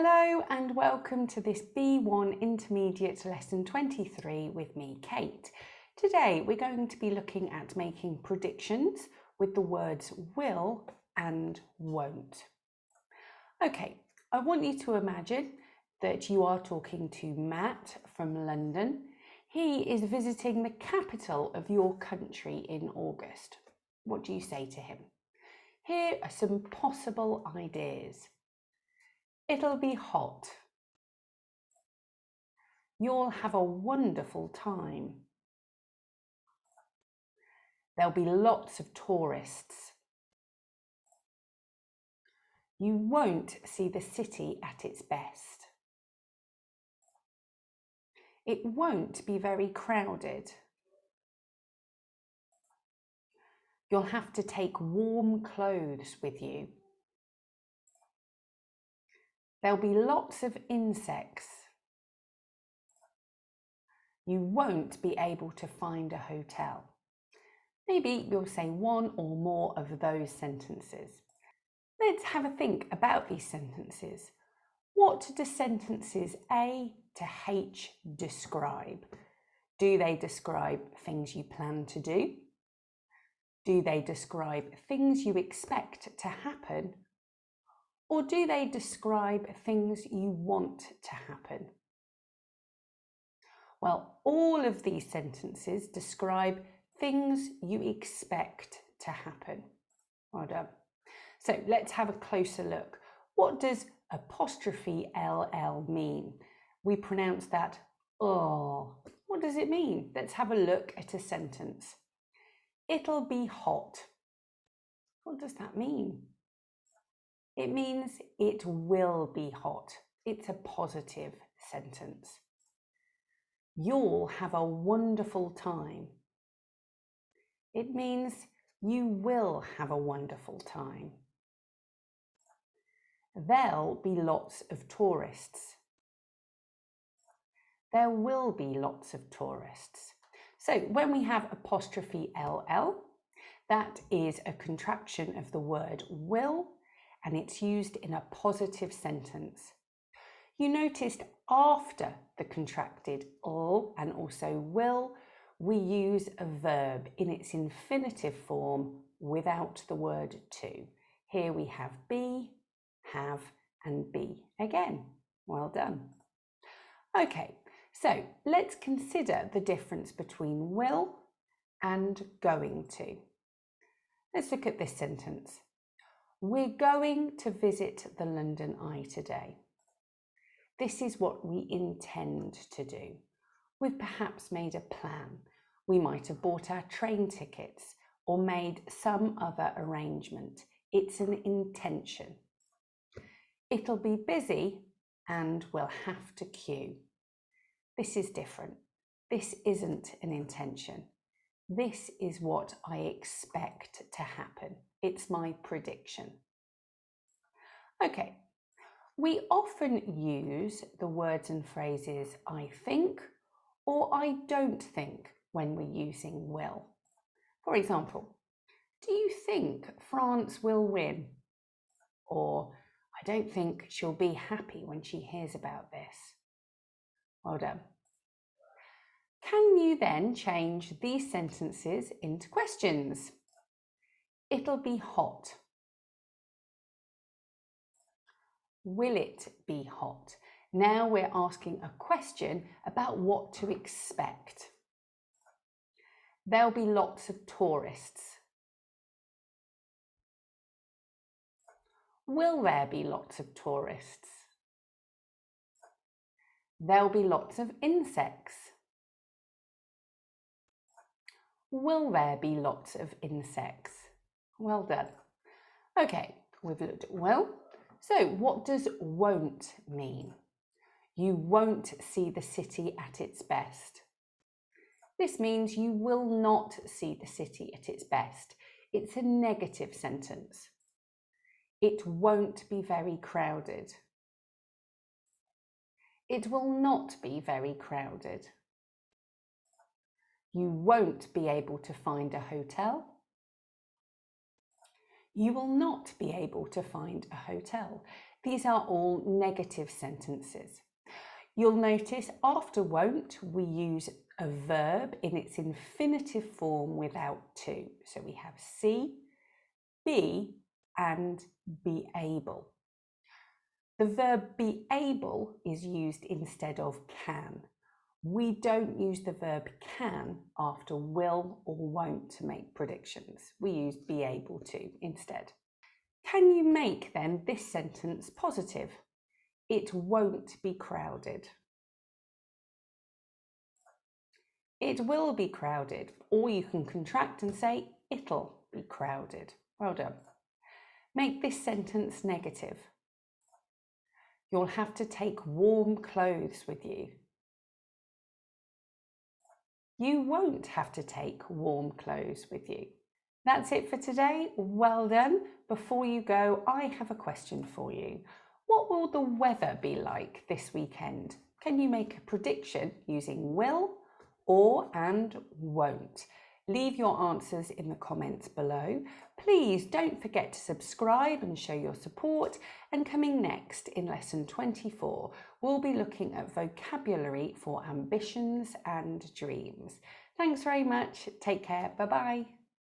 Hello and welcome to this B1 Intermediate Lesson 23 with me, Kate. Today we're going to be looking at making predictions with the words will and won't. Okay, I want you to imagine that you are talking to Matt from London. He is visiting the capital of your country in August. What do you say to him? Here are some possible ideas. It'll be hot. You'll have a wonderful time. There'll be lots of tourists. You won't see the city at its best. It won't be very crowded. You'll have to take warm clothes with you. There'll be lots of insects. You won't be able to find a hotel. Maybe you'll say one or more of those sentences. Let's have a think about these sentences. What do sentences A to H describe? Do they describe things you plan to do? Do they describe things you expect to happen? Or do they describe things you want to happen? Well, all of these sentences describe things you expect to happen. Well done. So let's have a closer look. What does apostrophe LL mean? We pronounce that oh. What does it mean? Let's have a look at a sentence. It'll be hot. What does that mean? It means it will be hot. It's a positive sentence. You'll have a wonderful time. It means you will have a wonderful time. There'll be lots of tourists. There will be lots of tourists. So when we have apostrophe LL, that is a contraction of the word will, and it's used in a positive sentence. You noticed after the contracted l and also will, we use a verb in its infinitive form without the word to. Here we have be, have, and be again. Well done. Okay, so let's consider the difference between will and going to. Let's look at this sentence. We're going to visit the London Eye today. This is what we intend to do. We've perhaps made a plan. We might have bought our train tickets or made some other arrangement. It's an intention. It'll be busy and we'll have to queue. This is different. This isn't an intention. This is what I expect to happen. It's my prediction. Okay, we often use the words and phrases I think or I don't think when we're using will. For example, do you think France will win? Or I don't think she'll be happy when she hears about this. Well done. Can you then change these sentences into questions? It'll be hot. Will it be hot? Now we're asking a question about what to expect. There'll be lots of tourists. Will there be lots of tourists? There'll be lots of insects. Will there be lots of insects? Well done. Okay, we've looked at will. So what does won't mean? You won't see the city at its best. This means you will not see the city at its best. It's a negative sentence. It won't be very crowded. It will not be very crowded. You won't be able to find a hotel. You will not be able to find a hotel. These are all negative sentences. You'll notice after won't, we use a verb in its infinitive form without to. So we have see, be, and be able. The verb be able is used instead of can. We don't use the verb can after will or won't to make predictions. We use be able to instead. Can you make then this sentence positive? It won't be crowded. It will be crowded, or you can contract and say it'll be crowded. Well done. Make this sentence negative. You'll have to take warm clothes with you. You won't have to take warm clothes with you. That's it for today. Well done. Before you go, I have a question for you. What will the weather be like this weekend? Can you make a prediction using will, or, and won't? Leave your answers in the comments below. Please don't forget to subscribe and show your support. And coming next in lesson 24, we'll be looking at vocabulary for ambitions and dreams. Thanks very much. Take care. Bye-bye.